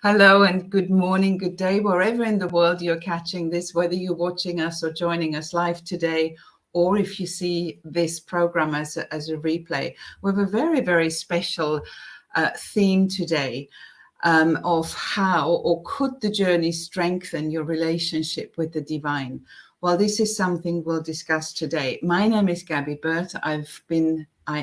Hello and good morning, good day, wherever in the world you're catching this, whether you're watching us or joining us live today, or if you see this program as a replay. We have a very, very special theme today of how or could the journey strengthen your relationship with the divine. Well, this is something we'll discuss today. My name is Gabby Burt. I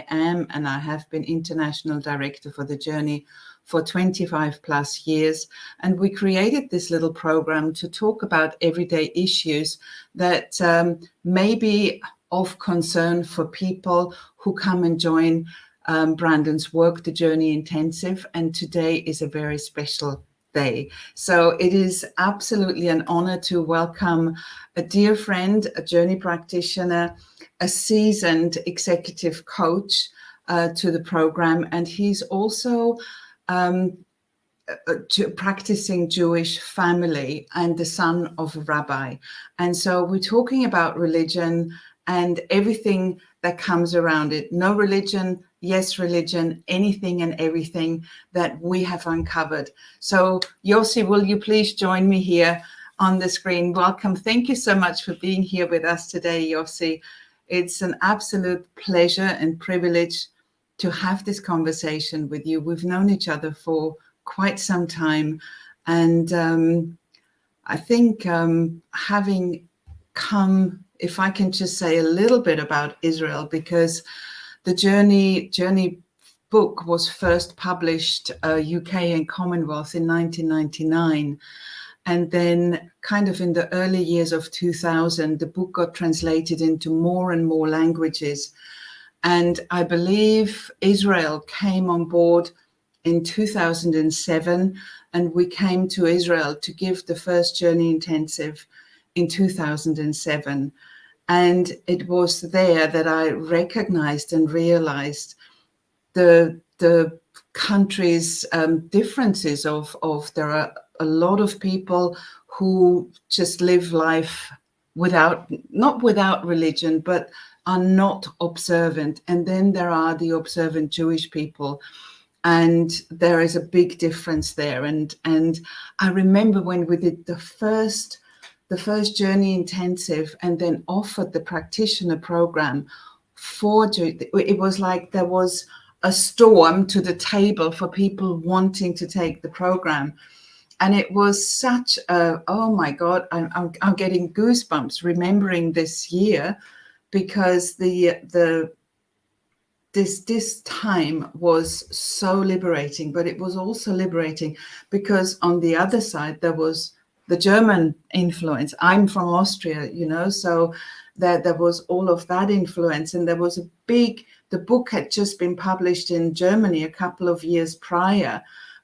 am and I have been International Director for the Journey for 25 plus years. And we created this little program to talk about everyday issues that may be of concern for people who come and join Brandon's work, the Journey Intensive. And today is a very special day. So it is absolutely an honor to welcome a dear friend, a Journey Practitioner, a seasoned executive coach to the program. And he's also practicing Jewish family and the son of a rabbi. And so we're talking about religion and everything that comes around it. No religion, yes religion, anything and everything that we have uncovered. So Yosi, will you please join me here on the screen? Welcome. Thank you so much for being here with us today, Yosi. It's an absolute pleasure and privilege to have this conversation with you. We've known each other for quite some time. And I think having come, if I can just say a little bit about Israel, because the Journey book was first published UK and Commonwealth in 1999. And then kind of in the early years of 2000, the book got translated into more and more languages. And I believe Israel came on board in 2007, and we came to Israel to give the first Journey Intensive in 2007. And it was there that I recognized and realized the country's differences of there are a lot of people who just live life not without religion, but are not observant. And then there are the observant Jewish people. And there is a big difference there. And I remember when we did the first Journey Intensive and then offered the practitioner program it was like there was a storm to the table for people wanting to take the program. And it was such a, oh my God, I'm getting goosebumps remembering this year, because this time was so liberating, but it was also liberating because on the other side, there was the German influence. I'm from Austria, so there was all of that influence. And there was the book had just been published in Germany a couple of years prior.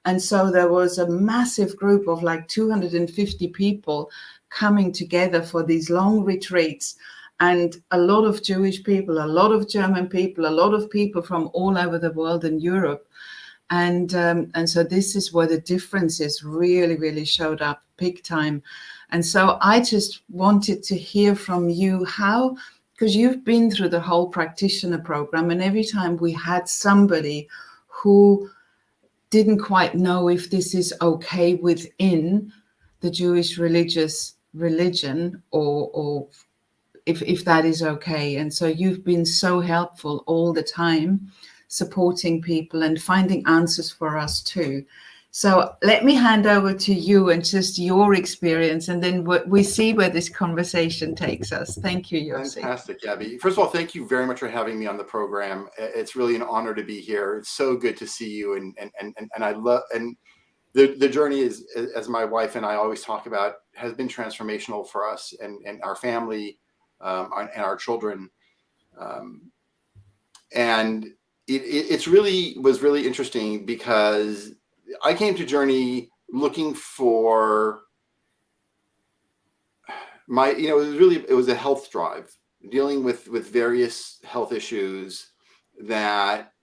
And so there was a massive group of like 250 people coming together for these long retreats. And a lot of Jewish people, a lot of German people, a lot of people from all over the world and Europe. And so this is where the differences really, really showed up big time. And so I just wanted to hear from you how, because you've been through the whole practitioner program, and every time we had somebody who didn't quite know if this is okay within the Jewish religion or if that is okay. And so you've been so helpful all the time, supporting people and finding answers for us too. So let me hand over to you and just your experience, and then we see where this conversation takes us. Thank you, Yosi. Fantastic, Gabby. First of all, thank you very much for having me on the program. It's really an honor to be here. It's so good to see you, and I love, and the journey is, as my wife and I always talk about, has been transformational for us and our family and our children. And it's really was really interesting because I came to Journey looking for it was a health drive, dealing with various health issues that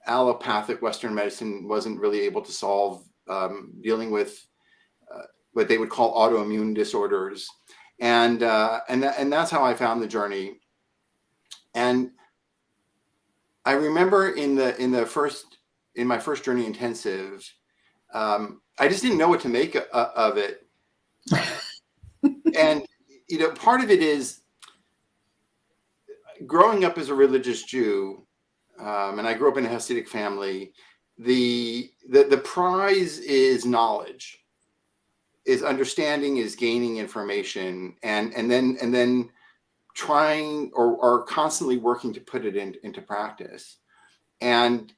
allopathic Western medicine wasn't really able to solve, dealing with what they would call autoimmune disorders. And that's how I found the Journey. And I remember in my first Journey Intensive, I just didn't know what to make of it. And, part of it is growing up as a religious Jew, and I grew up in a Hasidic family. The prize is knowledge, is understanding, is gaining information, and then trying or constantly working to put it into practice. And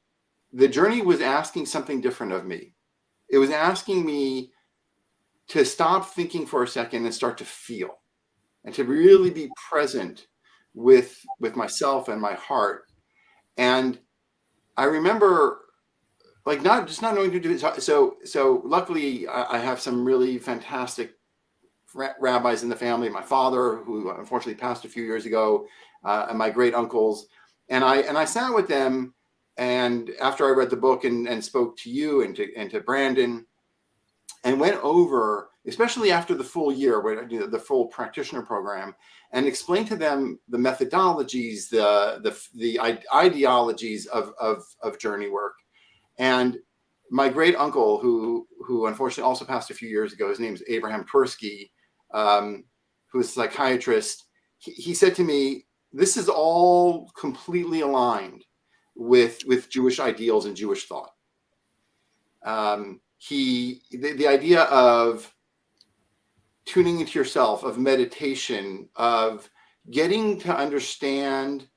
the journey was asking something different of me. It was asking me to stop thinking for a second and start to feel, and to really be present with myself and my heart. And I remember, like, not knowing to do it. So luckily I have some really fantastic rabbis in the family. My father, who unfortunately passed a few years ago, and my great uncles. And I sat with them, and after I read the book and spoke to you and to Brandon, and went over, especially after the full year, the full practitioner program, and explained to them the methodologies, the ideologies of journey work. And my great uncle, who unfortunately also passed a few years ago, his name is Abraham Tversky, who is a psychiatrist. He said to me, "This is all completely aligned with Jewish ideals and Jewish thought." The idea of tuning into yourself, of meditation, of getting to understand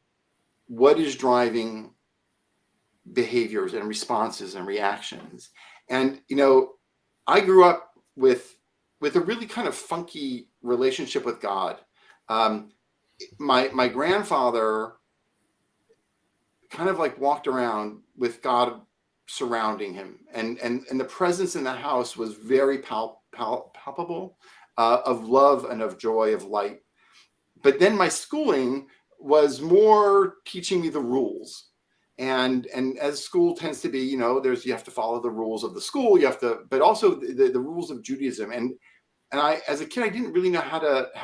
what is driving behaviors and responses and reactions. And, I grew up with a really kind of funky relationship with God. My grandfather kind of like walked around with God surrounding him, and the presence in the house was very palpable, of love and of joy, of light. But then my schooling was more teaching me the rules. And as school tends to be, you have to follow the rules of the school, but also the rules of Judaism. And I, as a kid, I didn't really know how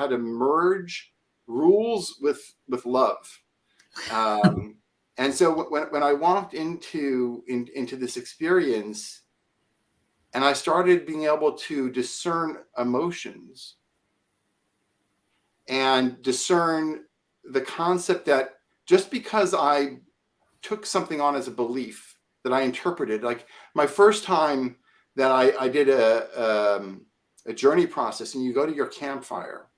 to merge rules with love. And so when I walked into this experience, and I started being able to discern emotions and discern the concept that just because I took something on as a belief that I interpreted, like my first time that I did a journey process, and you go to your campfire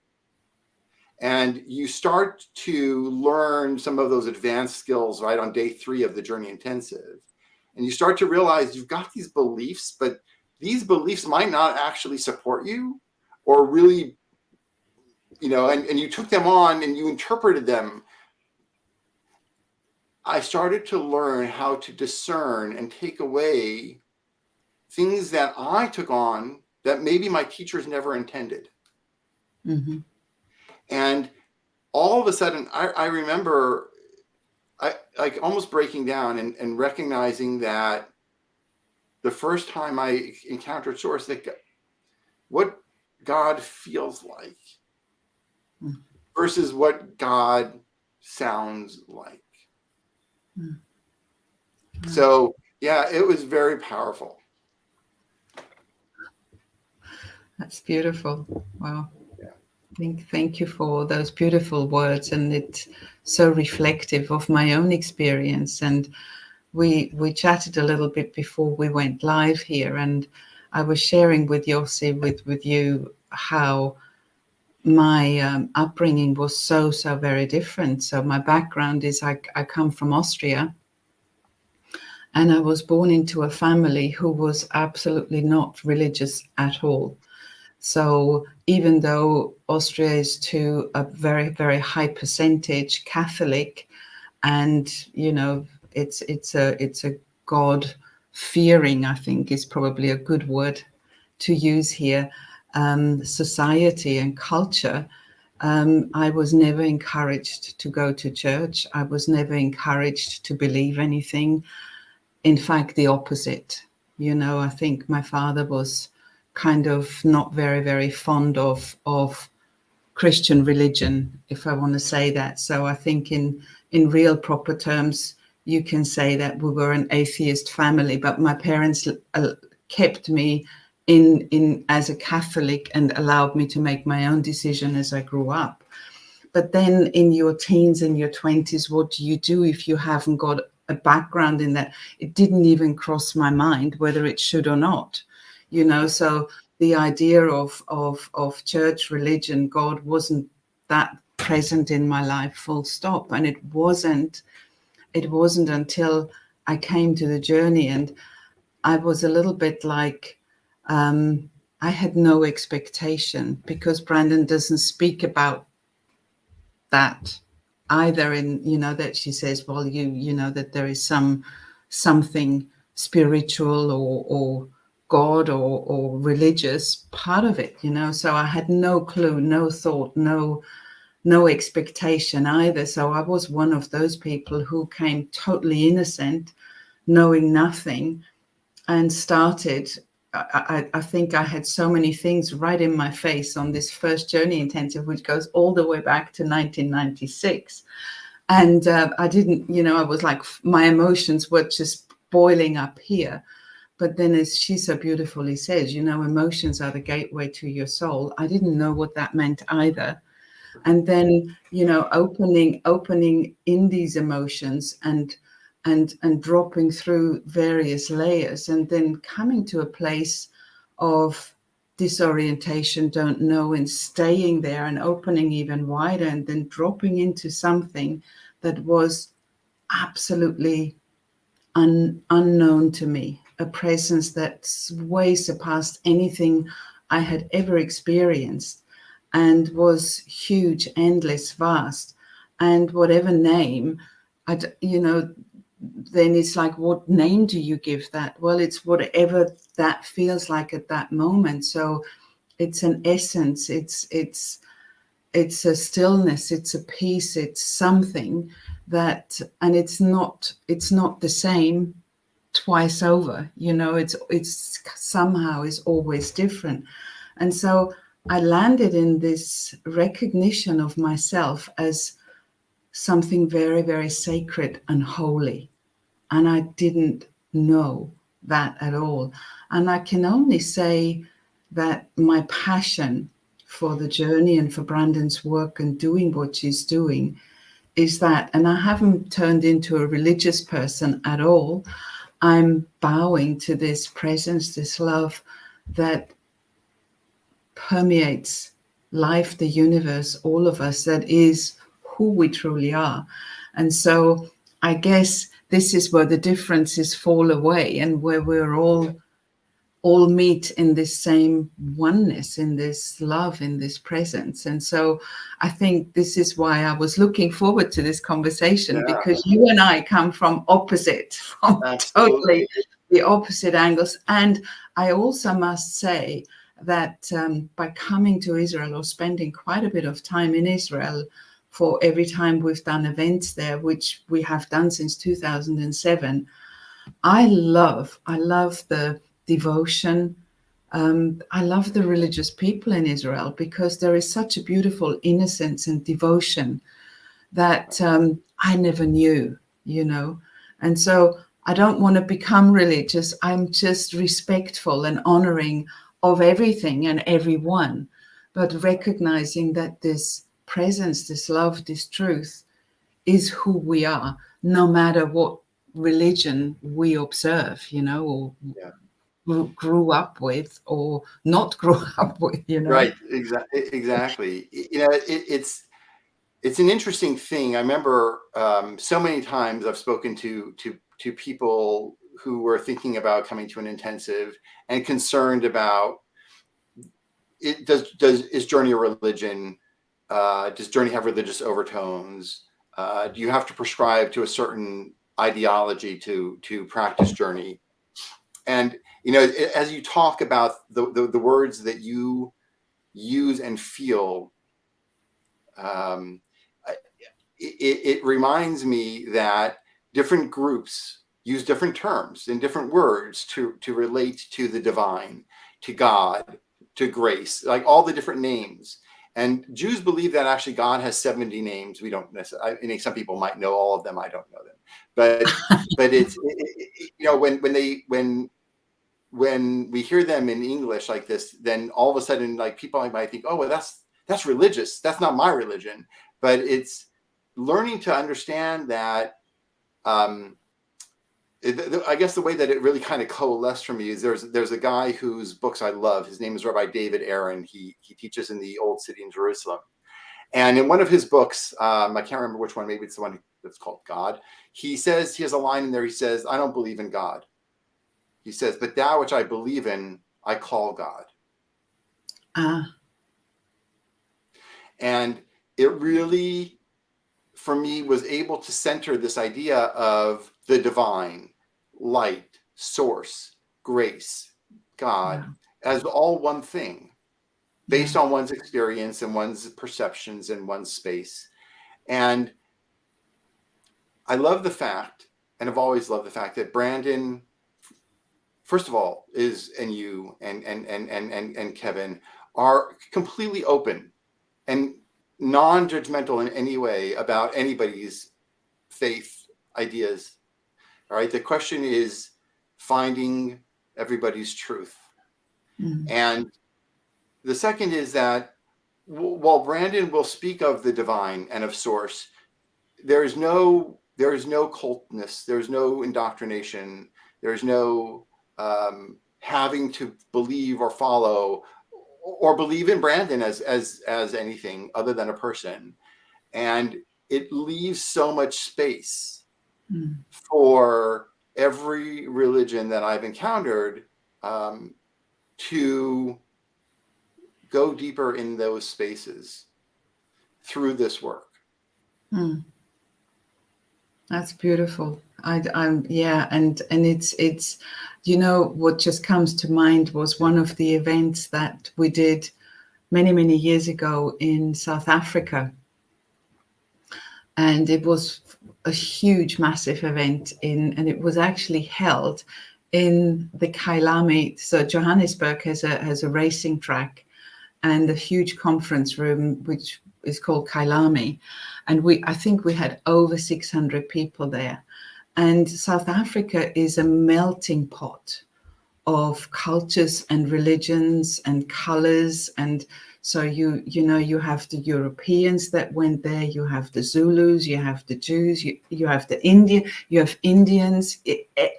and you start to learn some of those advanced skills, right, on day 3 of the Journey Intensive. And you start to realize you've got these beliefs, but these beliefs might not actually support you, or really, and you took them on and you interpreted them. I started to learn how to discern and take away things that I took on that maybe my teachers never intended. Mm-hmm. And all of a sudden, I remember like almost breaking down and recognizing that the first time I encountered Source, that what God feels like versus what God sounds like. Mm-hmm. So, yeah, it was very powerful. That's beautiful. Wow. Thank you for those beautiful words, and it's so reflective of my own experience. And we chatted a little bit before we went live here, and I was sharing with Yosi, with you, how my upbringing was so very different. So my background is I come from Austria, and I was born into a family who was absolutely not religious at all. So even though Austria is to a very, very high percentage Catholic, and it's a God fearing, I think is probably a good word to use here, society and culture, I was never encouraged to go to church. I was never encouraged to believe anything. In fact, the opposite. I think my father was kind of not very, very fond of Christian religion, if I want to say that. So I think in real proper terms, you can say that we were an atheist family, but my parents kept me in as a Catholic and allowed me to make my own decision as I grew up. But then in your teens and your 20s, what do you do if you haven't got a background in that? It didn't even cross my mind whether it should or not, you know. So the idea of church, religion, God wasn't that present in my life, full stop. And it wasn't until I came to the journey, and I was a little bit like, I had no expectation, because Brandon doesn't speak about that either, in, you know, that she says, well, you know, that there is something spiritual or God or religious part of it, you know. So I had no clue, no thought, no expectation either. So I was one of those people who came totally innocent, knowing nothing, and started. I think I had so many things right in my face on this first Journey Intensive, which goes all the way back to 1996. And I didn't, you know, I was like, my emotions were just boiling up here. But then, as she so beautifully says, you know, emotions are the gateway to your soul. I didn't know what that meant either. And then, you know, opening in these emotions and dropping through various layers, and then coming to a place of disorientation, don't know, and staying there and opening even wider, and then dropping into something that was absolutely unknown to me, a presence that way surpassed anything I had ever experienced, and was huge, endless, vast. And whatever name, you know, then it's like, what name do you give that? Well, it's whatever that feels like at that moment. So it's an essence, it's a stillness, it's a peace, it's something that, and it's not the same twice over, you know. It's somehow is always different. And so I landed in this recognition of myself as something very, very sacred and holy. And I didn't know that at all. And I can only say that my passion for the journey and for Brandon's work and doing what she's doing is that, and I haven't turned into a religious person at all. I'm bowing to this presence, this love that permeates life, the universe, all of us, that is who we truly are. And so I guess this is where the differences fall away, and where we're all meet in this same oneness, in this love, in this presence. And so I think this is why I was looking forward to this conversation, because you and I come from totally the opposite angles. And I also must say that by coming to Israel, or spending quite a bit of time in Israel, for every time we've done events there, which we have done since 2007, I love the devotion. I love the religious people in Israel, because there is such a beautiful innocence and devotion that I never knew, you know. And so I don't want to become religious. I'm just respectful and honoring of everything and everyone, but recognizing that this presence, this love, this truth is who we are, no matter what religion we observe, you know, or grew up with or not grew up with, you know. Right. Exactly. You know, it's an interesting thing. I remember so many times I've spoken to people who were thinking about coming to an intensive and concerned about it. Is Journey a religion? Does Journey have religious overtones? Do you have to prescribe to a certain ideology to practice Journey? And you know, as you talk about the words that you use and feel, it reminds me that different groups use different terms and different words to relate to the divine, to God, to grace, like all the different names. And Jews believe that actually God has 70 names. We don't necessarily, I mean, some people might know all of them. I don't know them, but it's, you know, when when we hear them in English like this, then all of a sudden, like people might think, oh, well, that's religious. That's not my religion. But it's learning to understand that. I guess the way that it really kind of coalesced for me is there's a guy whose books I love. His name is Rabbi David Aaron. He teaches in the Old City in Jerusalem. And in one of his books, I can't remember which one, maybe it's the one that's called God. He says, he has a line in there. He says, I don't believe in God. He says, but that which I believe in, I call God. And it really, for me, was able to center this idea of the divine, light, source, grace, God, as all one thing, based on one's experience and one's perceptions and one's space. And I love the fact, and I've always loved the fact that Brandon, first of all, and you and Kevin are completely open and non-judgmental in any way about anybody's faith ideas. All right. The question is finding everybody's truth. And the second is that while Brandon will speak of the divine and of source, there is no cultness, there's no indoctrination, there's no having to believe or follow or believe in Brandon as anything other than a person. And it leaves so much space for every religion that I've encountered to go deeper in those spaces through this work. That's beautiful. And it's what just comes to mind was one of the events that we did many years ago in South Africa, and it was a huge, massive event and it was actually held in the Kyalami. So Johannesburg has a racing track and a huge conference room which is called Kyalami, and I think we had over 600 people there. And South Africa is a melting pot of cultures and religions and colors. And so you have the Europeans that went there, you have the Zulus, you have the Jews, you have the you have Indians,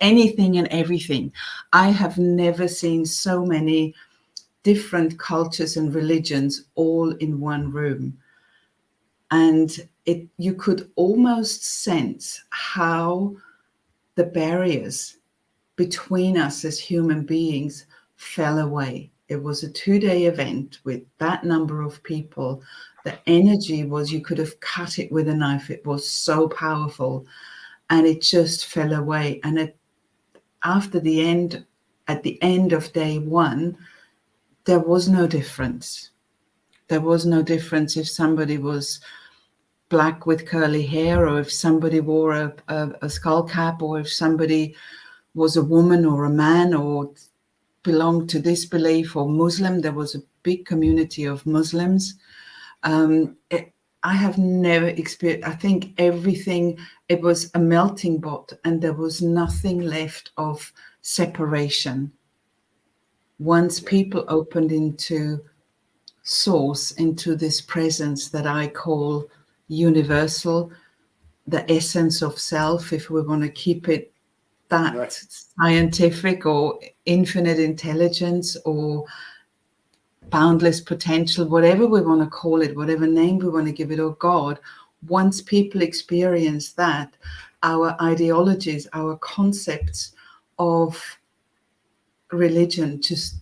anything and everything. I have never seen so many different cultures and religions all in one room. And you could almost sense how the barriers between us as human beings fell away. It was a 2-day event with that number of people. The energy was, you could have cut it with a knife. It was so powerful, and it just fell away. And at the end of day one, there was no difference. There was no difference if somebody was black with curly hair, or if somebody wore a skull cap, or if somebody was a woman or a man, or belonged to this belief, or Muslim. There was a big community of Muslims. I have never experienced, I think it was a melting pot, and there was nothing left of separation. Once people opened into source, into this presence that I call universal, the essence of self, if we want to keep it that scientific, or infinite intelligence, or boundless potential, whatever we want to call it, whatever name we want to give it, or God. Once people experience that, our ideologies, our concepts of religion just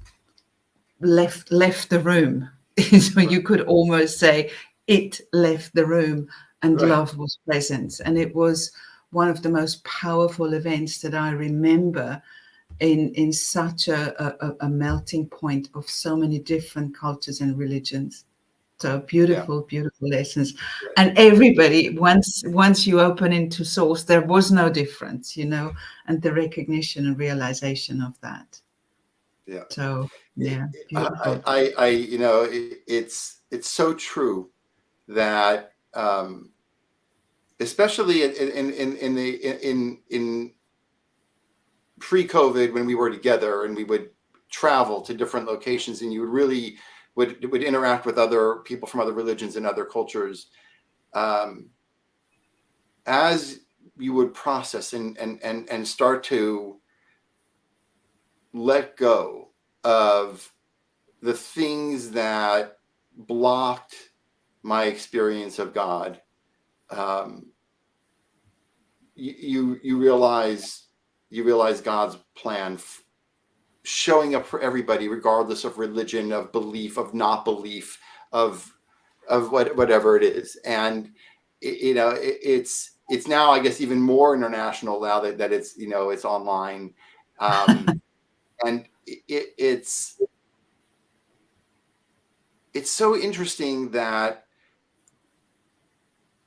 left the room. So you could almost say it left the room, and love was present. And it was one of the most powerful events that I remember in such a melting point of so many different cultures and religions. So beautiful lessons. And everybody, once you open into source, there was no difference, and the recognition and realization of that. Yeah. So beautiful. It's so true that especially in pre-COVID, when we were together and we would travel to different locations, and you would interact with other people from other religions and other cultures, as you would process and start to let go of the things that blocked my experience of God, you realize God's plan showing up for everybody, regardless of religion, of belief, of not belief, of whatever it is. And it's now, I guess, even more international now that it's it's online, and it's so interesting that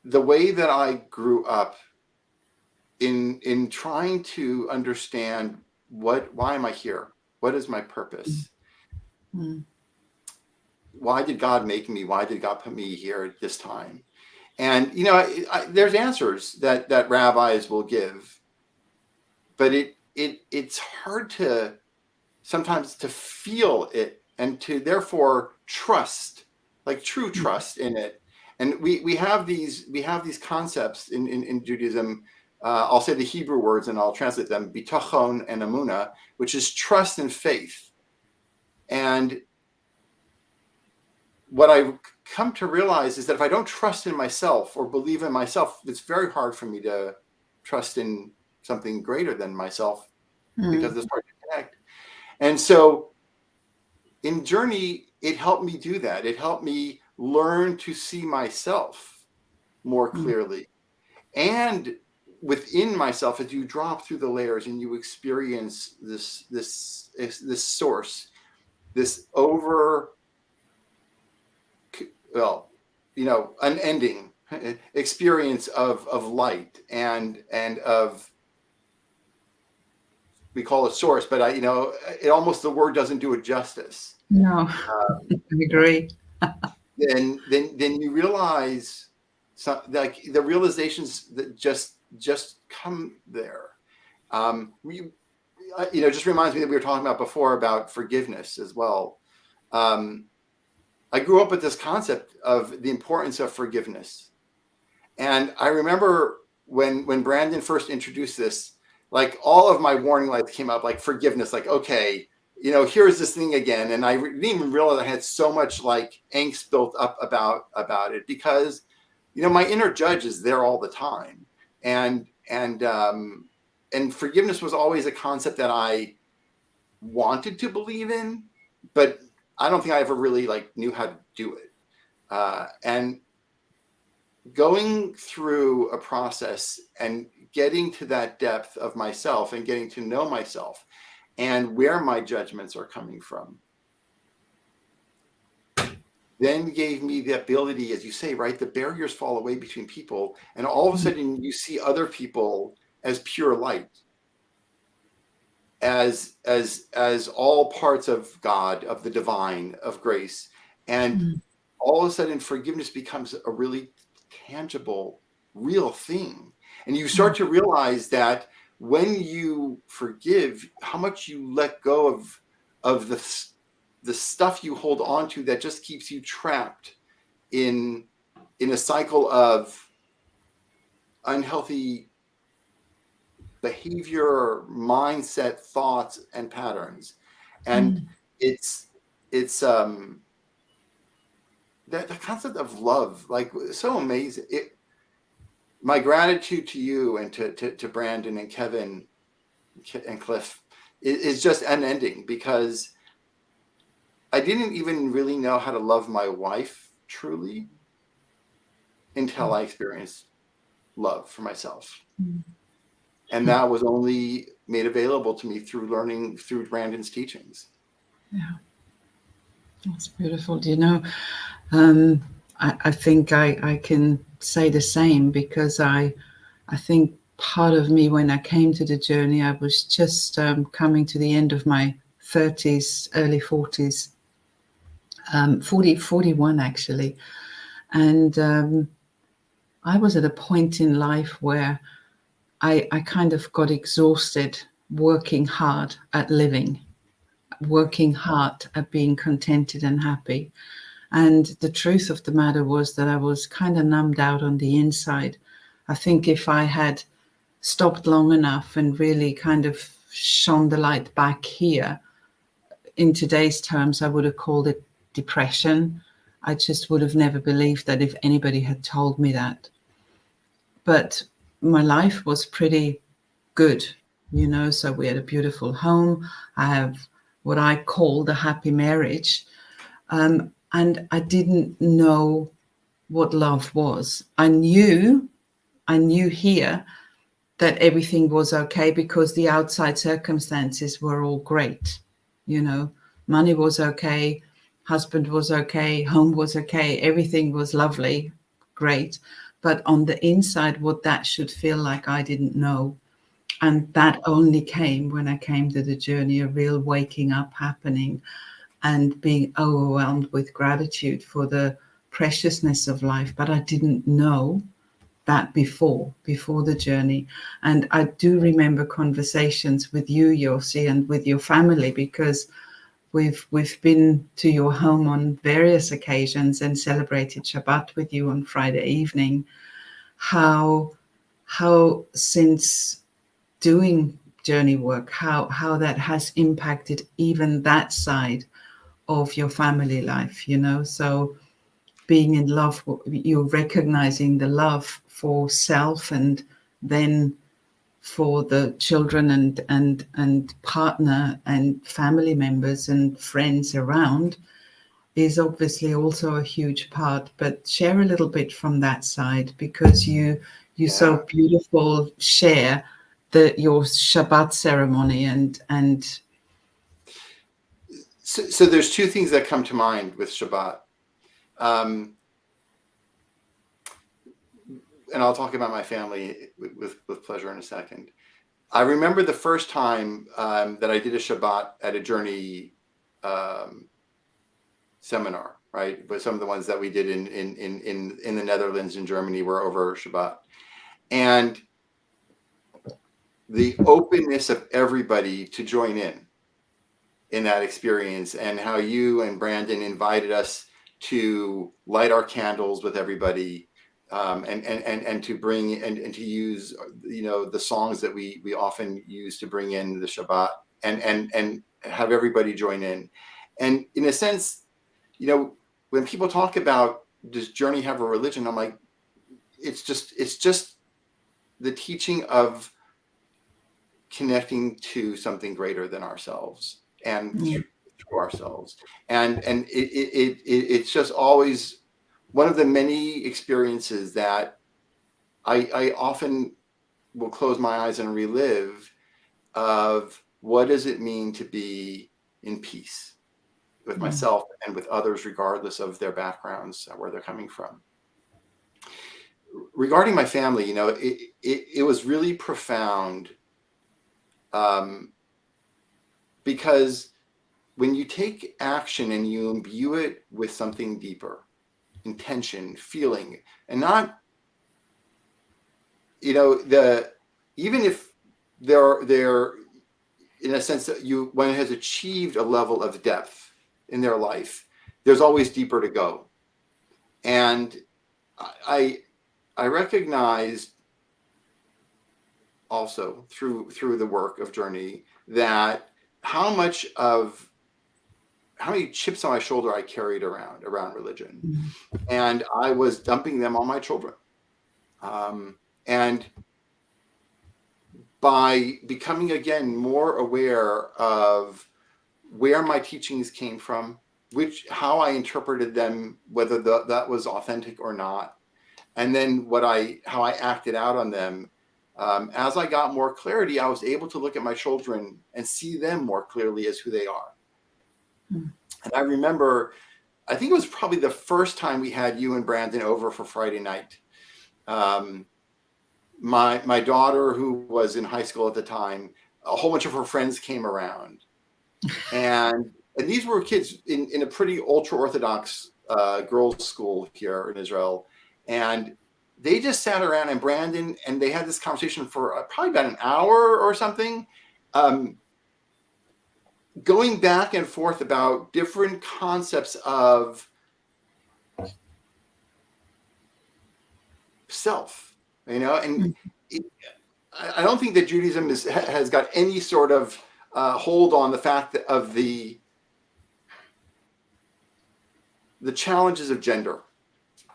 the way that I grew up in trying to understand why am I here? What is my purpose? Mm. Why did God make me? Why did God put me here at this time? And there's answers that rabbis will give, but it's hard to sometimes to feel it and to therefore trust, like true trust in it. And we have these concepts in Judaism. I'll say the Hebrew words and I'll translate them: bitachon and emunah, which is trust and faith. And what I've come to realize is that if I don't trust in myself or believe in myself, it's very hard for me to trust in something greater than myself, because it's hard to connect. And so in Journey, it helped me do that. It helped me learn to see myself more clearly. And within myself, as you drop through the layers and you experience this source, this unending experience of light and of, we call it source, but it almost, the word doesn't do it justice. No, I agree. Then you realize like the realizations that just come there. Just reminds me that we were talking about before about forgiveness as well. I grew up with this concept of the importance of forgiveness. And I remember when Brandon first introduced this, like all of my warning lights came up, like forgiveness, like, okay, here's this thing again. And I didn't even realize I had so much like angst built up about it, because, my inner judge is there all the time. And forgiveness was always a concept that I wanted to believe in, but I don't think I ever really knew how to do it. And going through a process and getting to that depth of myself and getting to know myself and where my judgments are coming from, then gave me the ability, as you say, right, the barriers fall away between people, and all of a sudden you see other people as pure light, as all parts of God, of the divine, of grace. And all of a sudden forgiveness becomes a really tangible, real thing. And you start to realize that when you forgive, how much you let go of the stuff you hold on to that just keeps you trapped in a cycle of unhealthy behavior, mindset, thoughts, and patterns. And it's the concept of love, like, so amazing. My gratitude to you and to Brandon and Kevin and Cliff is just unending, because I didn't even really know how to love my wife truly until I experienced love for myself. And that was only made available to me through learning through Brandon's teachings. Yeah, that's beautiful. I think I can say the same, because I think part of me, when I came to the journey, I was just coming to the end of my 30s, early 40s, 41 actually. And I was at a point in life where I kind of got exhausted working hard at living, working hard at being contented and happy. And the truth of the matter was that I was kind of numbed out on the inside. I think if I had stopped long enough and really kind of shone the light back here, in today's terms, I would have called it depression. I just would have never believed that if anybody had told me that. But my life was pretty good, you know, so we had a beautiful home. I have what I call the happy marriage. And I didn't know what love was. I knew here that everything was okay because the outside circumstances were all great. You know, money was okay, husband was okay, home was okay, everything was lovely, great. But on the inside, what that should feel like, I didn't know. And that only came when I came to the journey, a real waking up happening and being overwhelmed with gratitude for the preciousness of life. But I didn't know that before the journey. And I do remember conversations with you, Yosi, and with your family, because we've been to your home on various occasions and celebrated Shabbat with you on Friday evening. How since doing journey work, how that has impacted even that side of your family life, you know. So being in love, you're recognizing the love for self and then for the children and partner and family members and friends around is obviously also a huge part. But share a little bit from that side, because you so beautiful share your Shabbat ceremony and so there's two things that come to mind with Shabbat. And I'll talk about my family with pleasure in a second. I remember the first time that I did a Shabbat at a Journey seminar, right? But some of the ones that we did in the Netherlands and Germany were over Shabbat. And the openness of everybody to join in that experience, and how you and Brandon invited us to light our candles with everybody, and to bring and to use, you know, the songs that we often use to bring in the Shabbat, and have everybody join in. And in a sense, you know, when people talk about, does Journey have a religion? I'm like, it's just the teaching of connecting to something greater than ourselves and through ourselves. And it's just always one of the many experiences that I often will close my eyes and relive, of what does it mean to be in peace with myself and with others, regardless of their backgrounds, where they're coming from. Regarding my family, you know, it was really profound, because when you take action and you imbue it with something deeper, intention, feeling, and not, you know, even if they're in a sense that one has achieved a level of depth in their life, there's always deeper to go. And I recognized also through the work of Journey that how many chips on my shoulder I carried around religion, and I was dumping them on my children. And by becoming again more aware of where my teachings came from, how I interpreted them, whether that was authentic or not, and then how I acted out on them. As I got more clarity, I was able to look at my children and see them more clearly as who they are. And I remember, I think it was probably the first time we had you and Brandon over for Friday night. My daughter, who was in high school at the time, a whole bunch of her friends came around, and these were kids in a pretty ultra Orthodox girls' school here in Israel, and they just sat around, and Brandon and they had this conversation for probably about an hour or something, going back and forth about different concepts of self, and I don't think that Judaism has got any sort of hold on the fact that of the challenges of gender,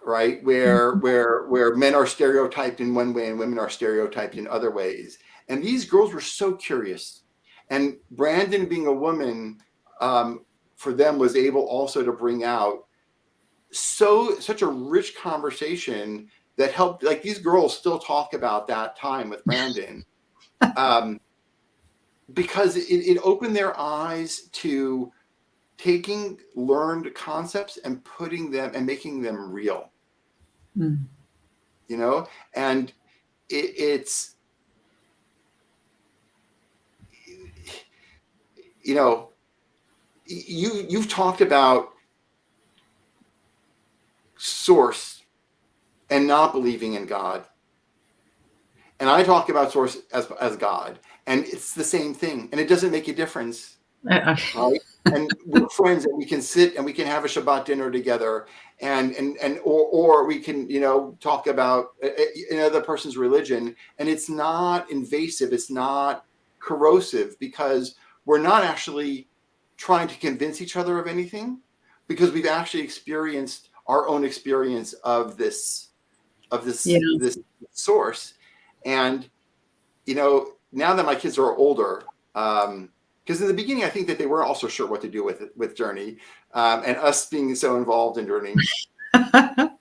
right? Where men are stereotyped in one way and women are stereotyped in other ways. And these girls were so curious. And Brandon, being a woman, for them was able also to bring out such a rich conversation that helped. Like, these girls still talk about that time with Brandon, because it opened their eyes to taking learned concepts and putting them and making them real. And it's you've talked about source and not believing in God, and I talk about source as God, and it's the same thing, and it doesn't make a difference, right? And we're friends, and we can sit and we can have a Shabbat dinner together, or we can talk about another person's religion, and it's not invasive, it's not corrosive, because we're not actually trying to convince each other of anything, because we've actually experienced our own experience of this this source. And now that my kids are older, because in the beginning I think that they weren't also sure what to do with Journey, and us being so involved in Journey. but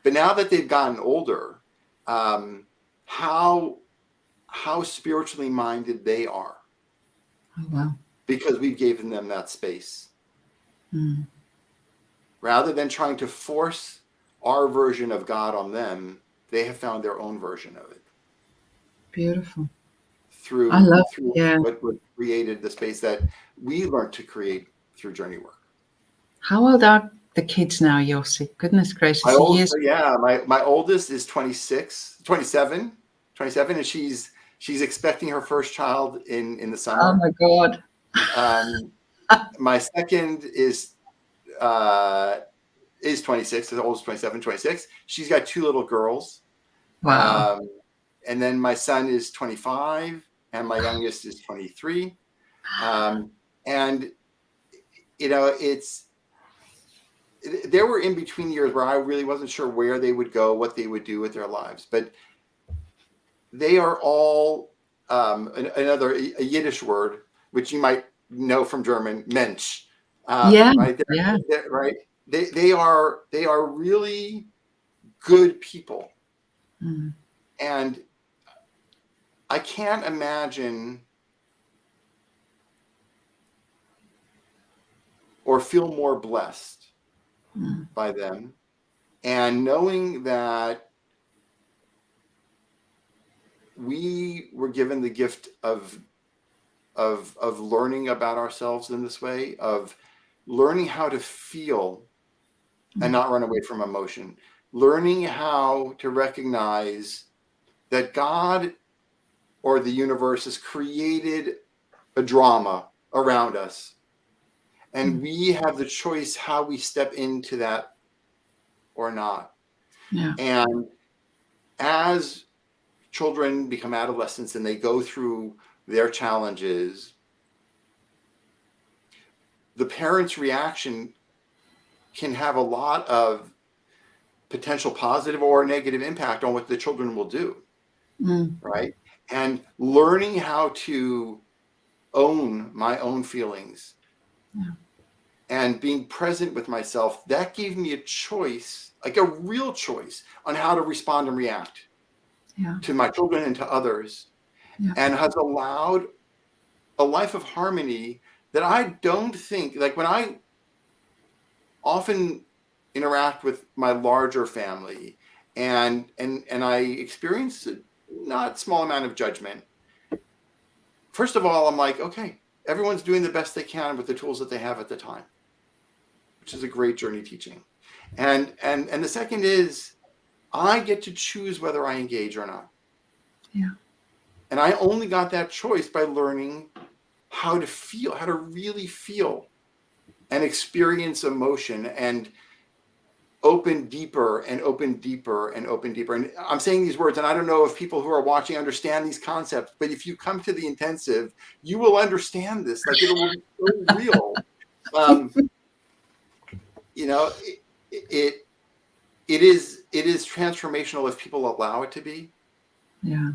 now that they've gotten older, how spiritually minded they are. Oh, wow. Because we've given them that space. Rather than trying to force our version of God on them, they have found their own version of it. Beautiful. Through what created the space that we learned to create through Journey work. How old are the kids now, Yosi? Goodness gracious. My oldest is 27, and she's expecting her first child in the summer. Oh my God. My second is 26, the oldest 27, 26. She's got 2 little girls. Wow. And then my son is 25 and my youngest is 23. And there were in between years where I really wasn't sure where they would go, what they would do with their lives, but they are all a Yiddish word, which you might know from German, Mensch. Right? Right. They are really good people. And I can't imagine or feel more blessed by them. And knowing that we were given the gift of learning about ourselves in this way, of learning how to feel and not run away from emotion, learning how to recognize that God or the universe has created a drama around us, and we have the choice how we step into that or not. And as children become adolescents and they go through their challenges, the parents' reaction can have a lot of potential positive or negative impact on what the children will do. Right? And learning how to own my own feelings and being present with myself, that gave me a choice, like a real choice, on how to respond and react to my children and to others, and has allowed a life of harmony that I don't think, like, when I often interact with my larger family and I experience a not small amount of judgment. First of all, I'm like, okay, everyone's doing the best they can with the tools that they have at the time, which is a great Journey teaching. And the second is, I get to choose whether I engage or not. And I only got that choice by learning how to feel, how to really feel and experience emotion and open deeper and open deeper and open deeper. And I'm saying these words, and I don't know if people who are watching understand these concepts, but if you come to the intensive, you will understand this. Like, it will be so real. You know, it is transformational if people allow it to be. Yeah.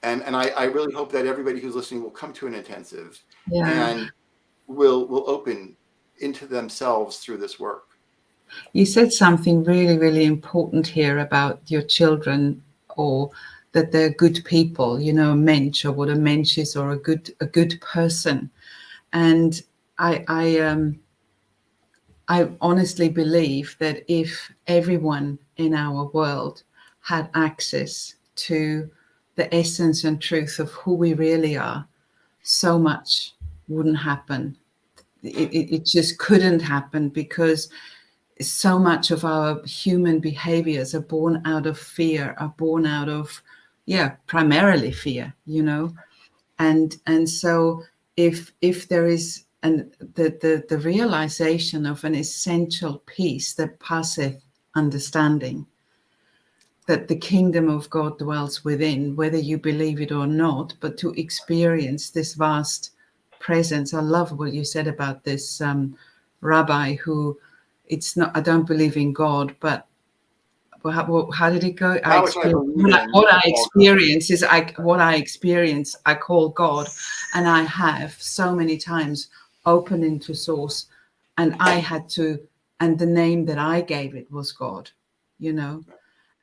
And I really hope that everybody who's listening will come to an intensive, Yeah. and will open into themselves through this work. You said something really, really important here about your children, or that they're good people, you know, a mensch, or what a mensch is, or a good person. And I honestly believe that if everyone in our world had access to the essence and truth of who we really are, so much wouldn't happen. It just couldn't happen, because so much of our human behaviors are born out of fear, are born out of, primarily fear, you know. And so if there is the realization of an essential peace that passeth understanding, that the kingdom of God dwells within, whether you believe it or not, but to experience this vast presence. I love what you said about this rabbi who, it's not, I don't believe in God, but how did it go? What I experience is what I experience, I call God, and I have so many times opened into source, and and the name that I gave it was God, you know.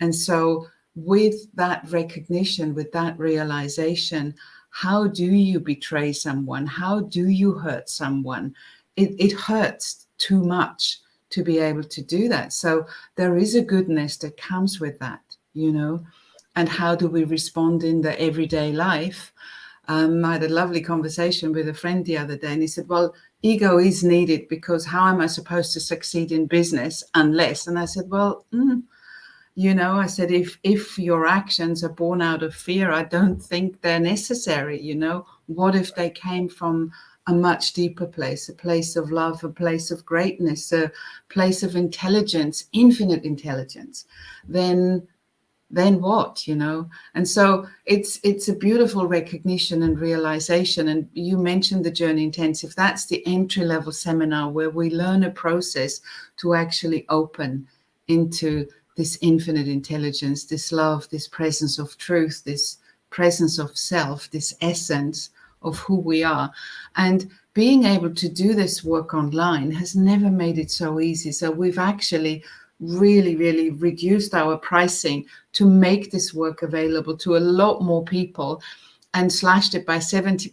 And so with that recognition, with that realization, how do you betray someone? How do you hurt someone? It hurts too much to be able to do that. So there is a goodness that comes with that, you know. And how do we respond in the everyday life? I had a lovely conversation with a friend the other day, and he said, well, ego is needed, because how am I supposed to succeed in business unless? And I said, well, you know, I said, if your actions are born out of fear, I don't think they're necessary. You know, what if they came from a much deeper place, a place of love, a place of greatness, a place of intelligence, infinite intelligence? Then what, you know? And so it's a beautiful recognition and realization. And you mentioned the Journey Intensive. That's the entry-level seminar where we learn a process to actually open into this infinite intelligence, this love, this presence of truth, this presence of self, this essence of who we are. And being able to do this work online has never made it so easy. So we've actually really, really reduced our pricing to make this work available to a lot more people, and slashed it by 70%.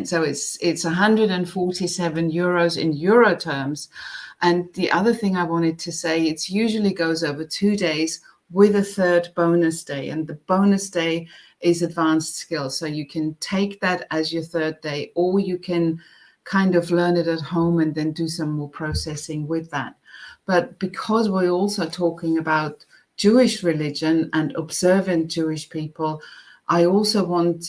So it's 147 euros in euro terms. And the other thing I wanted to say, it usually goes over 2 days with a third bonus day. And the bonus day is advanced skills. So you can take that as your third day, or you can kind of learn it at home and then do some more processing with that. But because we're also talking about Jewish religion and observant Jewish people, I also wanted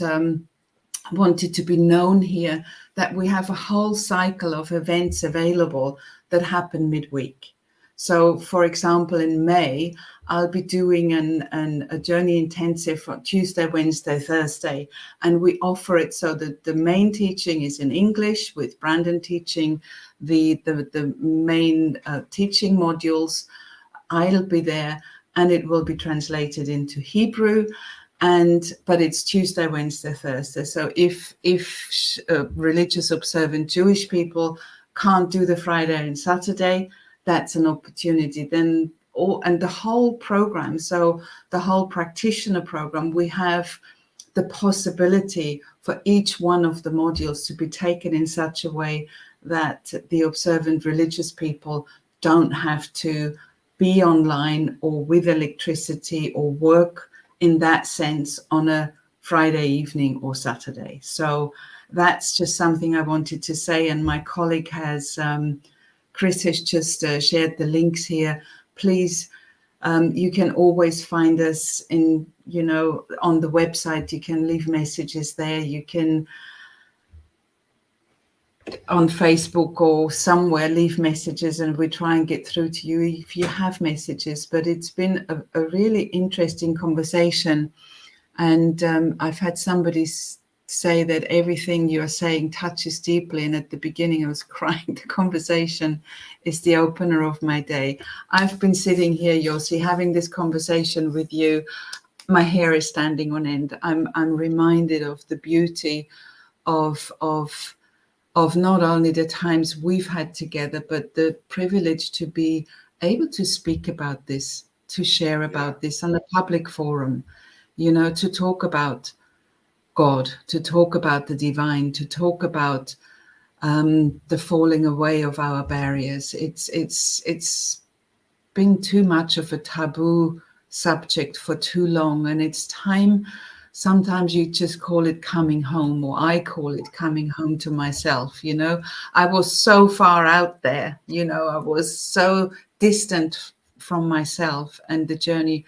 to be known here that we have a whole cycle of events available that happen midweek. So, for example, in May, I'll be doing a Journey Intensive on Tuesday, Wednesday, Thursday, and we offer it so that the main teaching is in English, with Brandon teaching the main teaching modules. I'll be there, and it will be translated into Hebrew. But it's Tuesday, Wednesday, Thursday. So if religious observant Jewish people can't do the Friday and Saturday, that's an opportunity. And the whole program, so the whole practitioner program, we have the possibility for each one of the modules to be taken in such a way that the observant religious people don't have to be online or with electricity or work in that sense on a Friday evening or Saturday. So that's just something I wanted to say. And my colleague Chris has just shared the links here. Please You can always find us in, on the website. You can leave messages there. You can on Facebook or somewhere leave messages, and we try and get through to you if you have messages. But it's been a really interesting conversation, and I've had somebody say that everything you're saying touches deeply, and at the beginning I was crying. The conversation is the opener of my day. I've been sitting here, Yosi, having this conversation with you. My hair is standing on end. I'm reminded of the beauty of not only the times we've had together, but the privilege to be able to speak about this, to share about this on a public forum, to talk about God, to talk about the divine, to talk about the falling away of our barriers. It's been too much of a taboo subject for too long, and it's time. Sometimes you just call it coming home, or I call it coming home to myself. I was so far out there, I was so distant from myself, and the journey,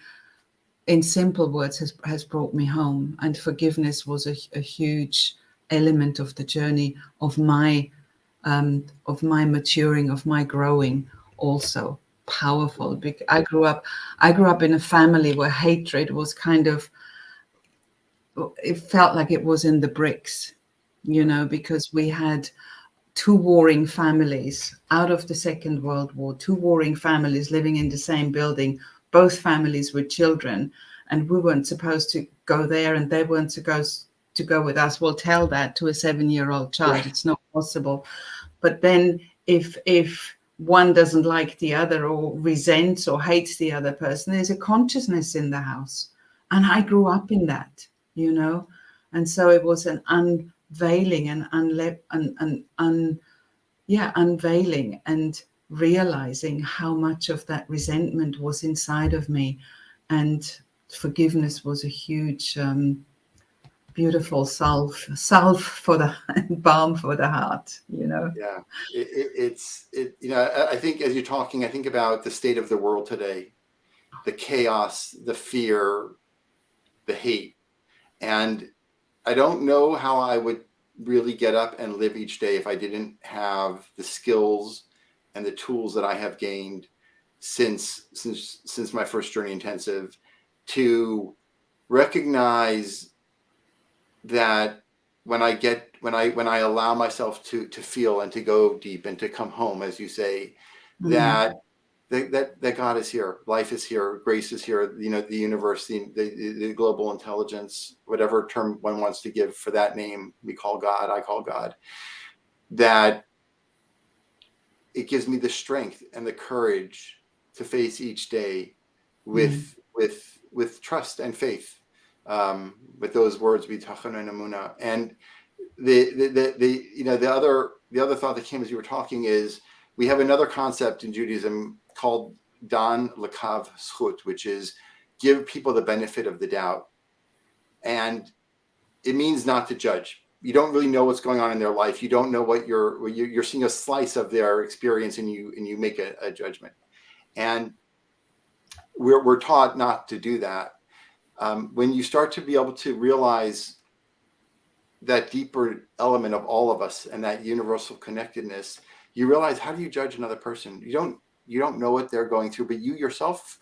in simple words, has brought me home. And forgiveness was a huge element of the journey of my maturing, of my growing, also powerful. I grew up in a family where hatred was kind of, it felt like it was in the bricks, because we had two warring families out of the Second World War, two warring families living in the same building, both families with children, and we weren't supposed to go there, and they weren't supposed to go with us. We'll tell that to a 7-year-old child. Right. It's not possible. But then if one doesn't like the other, or resents or hates the other person, there's a consciousness in the house. And I grew up in that, and so it was an unveiling and unveiling and realizing how much of that resentment was inside of me. And forgiveness was a huge, beautiful salve for the balm for the heart, Yeah, I think as you're talking, I think about the state of the world today, the chaos, the fear, the hate. And I don't know how I would really get up and live each day if I didn't have the skills and the tools that I have gained since my first Journey Intensive, to recognize that when I allow myself to feel and to go deep and to come home, as you say, that God is here, life is here, grace is here, the universe, the global intelligence, whatever term one wants to give for that name, we call God, I call God, that it gives me the strength and the courage to face each day with trust and faith, with those words, bitachon and emunah. And the other thought that came as you were talking is, we have another concept in Judaism called dan lekav zchut, which is give people the benefit of the doubt. And it means not to judge. You don't really know what's going on in their life. You don't know what you're seeing a slice of their experience, and you make a judgment. And we're taught not to do that. When you start to be able to realize that deeper element of all of us and that universal connectedness, you realize, how do you judge another person? You don't know what they're going through, but you yourself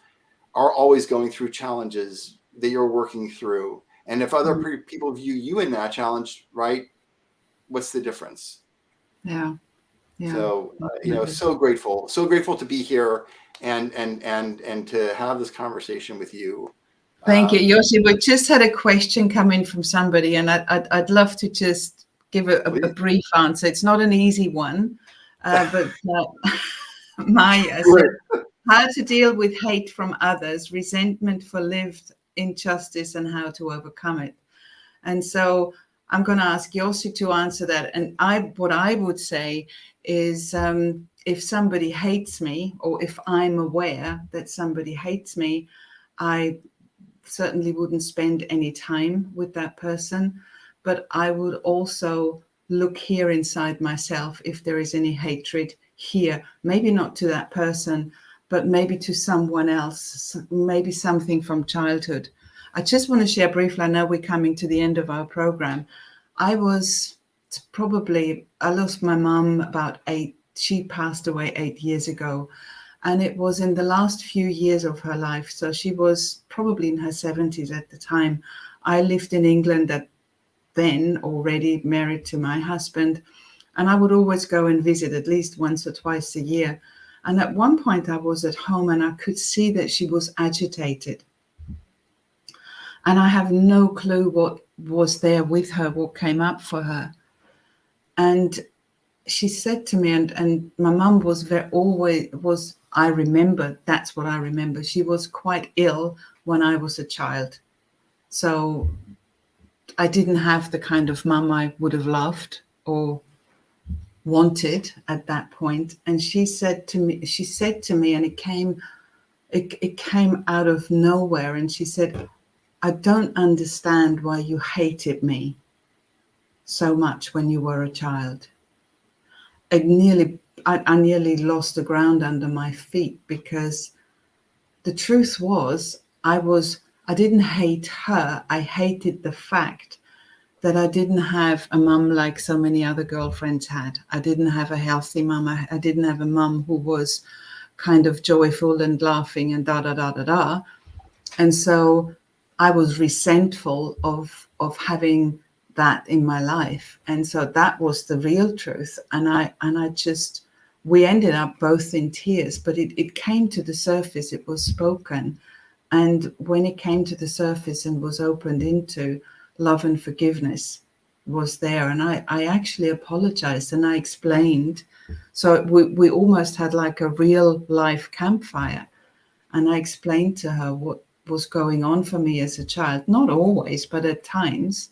are always going through challenges that you're working through. And if other people view you in that challenge, right, what's the difference? Yeah. So so grateful to be here and to have this conversation with you. Thank you, Yosi. We just had a question come in from somebody, and I'd love to just give a brief answer. It's not an easy one, but Maya said, how to deal with hate from others, resentment for lived injustice, and how to overcome it. And so I'm going to ask Yosi to answer that. And what I would say is, if somebody hates me, or if I'm aware that somebody hates me, I certainly wouldn't spend any time with that person, but I would also look here inside myself if there is any hatred here, maybe not to that person, but maybe to someone else, maybe something from childhood. I just want to share briefly, I know we're coming to the end of our program. I lost my mum about she passed away 8 years ago. And it was in the last few years of her life. So she was probably in her 70s at the time. I lived in England then, already married to my husband. And I would always go and visit at least once or twice a year. And at one point I was at home and I could see that she was agitated. And I have no clue what was there with her, what came up for her. And she said to me, and my mum I remember, that's what I remember. She was quite ill when I was a child. So I didn't have the kind of mum I would have loved or wanted at that point. And she said to me, and it came out of nowhere. And she said, I don't understand why you hated me so much when you were a child. I nearly lost the ground under my feet, because the truth was I didn't hate her. I hated the fact that I didn't have a mum like so many other girlfriends had. I didn't have a healthy mum. I didn't have a mum who was kind of joyful and laughing and da da da da da. And so I was resentful of having that in my life. And so that was the real truth. We ended up both in tears, but it came to the surface, it was spoken. And when it came to the surface and was opened into, love and forgiveness was there. And I actually apologized and I explained. So we almost had like a real life campfire. And I explained to her what was going on for me as a child, not always, but at times.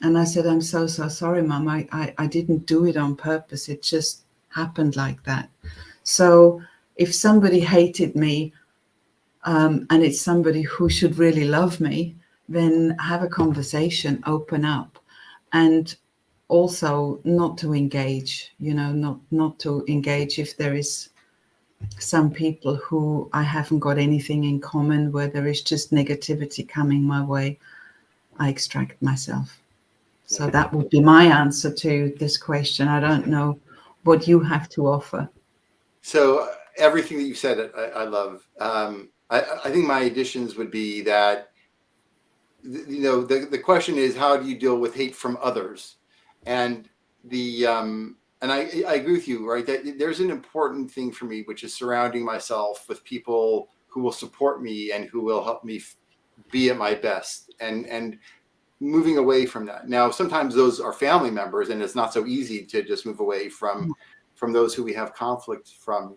And I said, I'm so sorry, Mum. I didn't do it on purpose. It just happened like that. So if somebody hated me, and it's somebody who should really love me, then have a conversation, open up, and also not to engage, not to engage if there is some people who I haven't got anything in common, where there is just negativity coming my way. I extract myself. So that would be my answer to this question. I don't know what you have to offer. So everything that you said, I love. I think my additions would be that, the question is, how do you deal with hate from others? And I agree with you, right? That there's an important thing for me, which is surrounding myself with people who will support me and who will help me be at my best, and moving away from that. Now, sometimes those are family members, and it's not so easy to just move away from those who we have conflict from.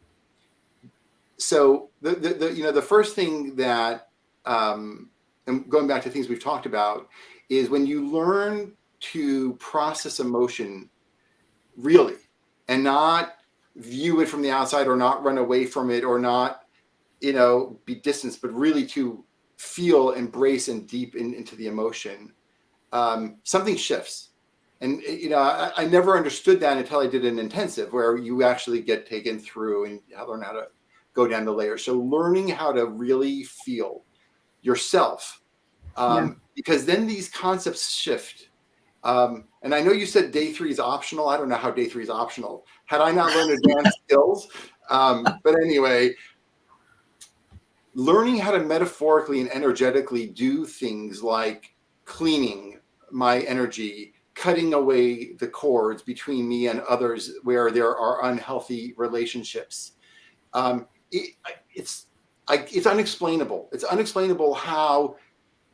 So the first thing that, and going back to things we've talked about, is when you learn to process emotion really, and not view it from the outside, or not run away from it, or not, be distanced, but really to feel, embrace, and deep into the emotion, something shifts. And, I never understood that until I did an intensive where you actually get taken through and learn how to go down the layers. So learning how to really feel yourself, because then these concepts shift. And I know you said day 3 is optional. I don't know how day 3 is optional. Had I not learned advanced skills? But anyway, learning how to metaphorically and energetically do things like cleaning my energy, cutting away the cords between me and others where there are unhealthy relationships. It's unexplainable. It's unexplainable how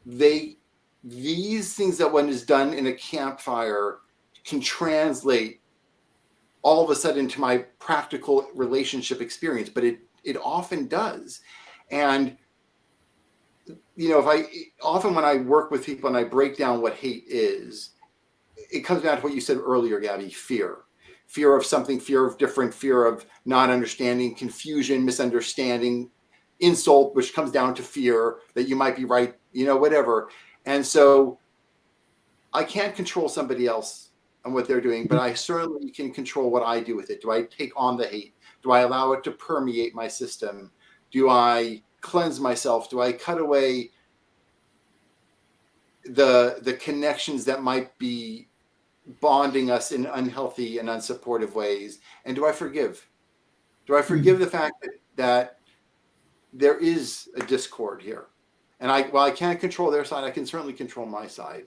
these things that when is done in a campfire can translate all of a sudden to my practical relationship experience, but it often does. And often when I work with people and I break down what hate is, it comes down to what you said earlier, Gabby: fear of something, fear of different, fear of not understanding, confusion, misunderstanding, insult, which comes down to fear that you might be right, whatever. And so I can't control somebody else and what they're doing, but I certainly can control what I do with it. Do I take on the hate? Do I allow it to permeate my system? Do I cleanse myself? Do I cut away the connections that might be bonding us in unhealthy and unsupportive ways? And do I forgive? Do I forgive the fact that there is a discord here? And while I can't control their side, I can certainly control my side.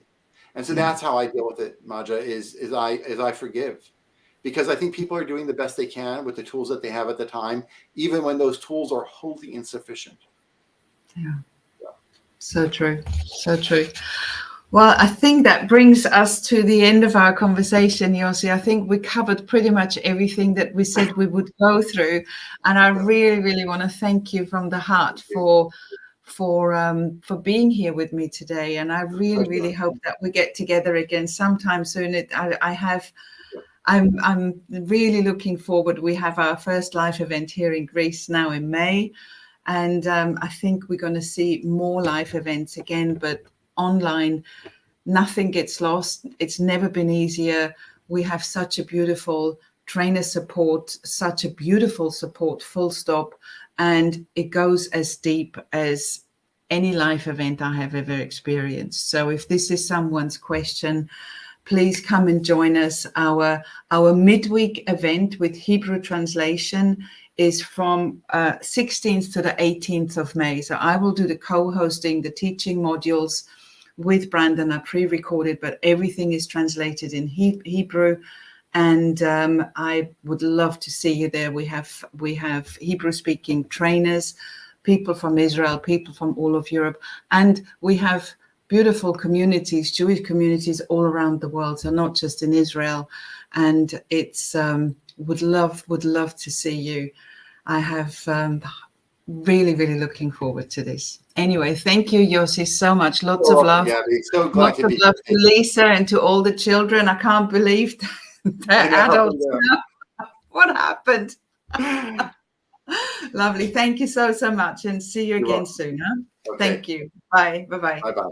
And so that's how I deal with it, Maja, is I forgive. Because I think people are doing the best they can with the tools that they have at the time, even when those tools are wholly insufficient. Yeah. So true. So true. Well, I think that brings us to the end of our conversation, Yosi. I think we covered pretty much everything that we said we would go through. And I really, really want to thank you from the heart for being here with me today. And I really, really hope that we get together again sometime soon. I'm really looking forward. We have our first live event here in Greece now in May. And I think we're going to see more live events again, but online. Nothing gets lost. It's never been easier. We have such a beautiful trainer support, such a beautiful support, full stop. And it goes as deep as any live event I have ever experienced. So if this is someone's question, please come and join us. Our midweek event with Hebrew translation is from 16th to the 18th of May. So I will do the co-hosting, the teaching modules with Brandon. I pre-recorded, but everything is translated in Hebrew. And I would love to see you there. We have Hebrew-speaking trainers, people from Israel, people from all of Europe, and we have beautiful communities, Jewish communities all around the world, so not just in Israel. And it's would love to see you. I have really, really looking forward to this. Anyway, thank you, Yosi, so much. Lots of love. Yeah, so glad Lots of love to Lisa and to all the children. I can't believe they're adults now. What happened? Lovely. Thank you so much, and see you again soon. Huh? Okay. Thank you. Bye. Bye-bye. Bye-bye.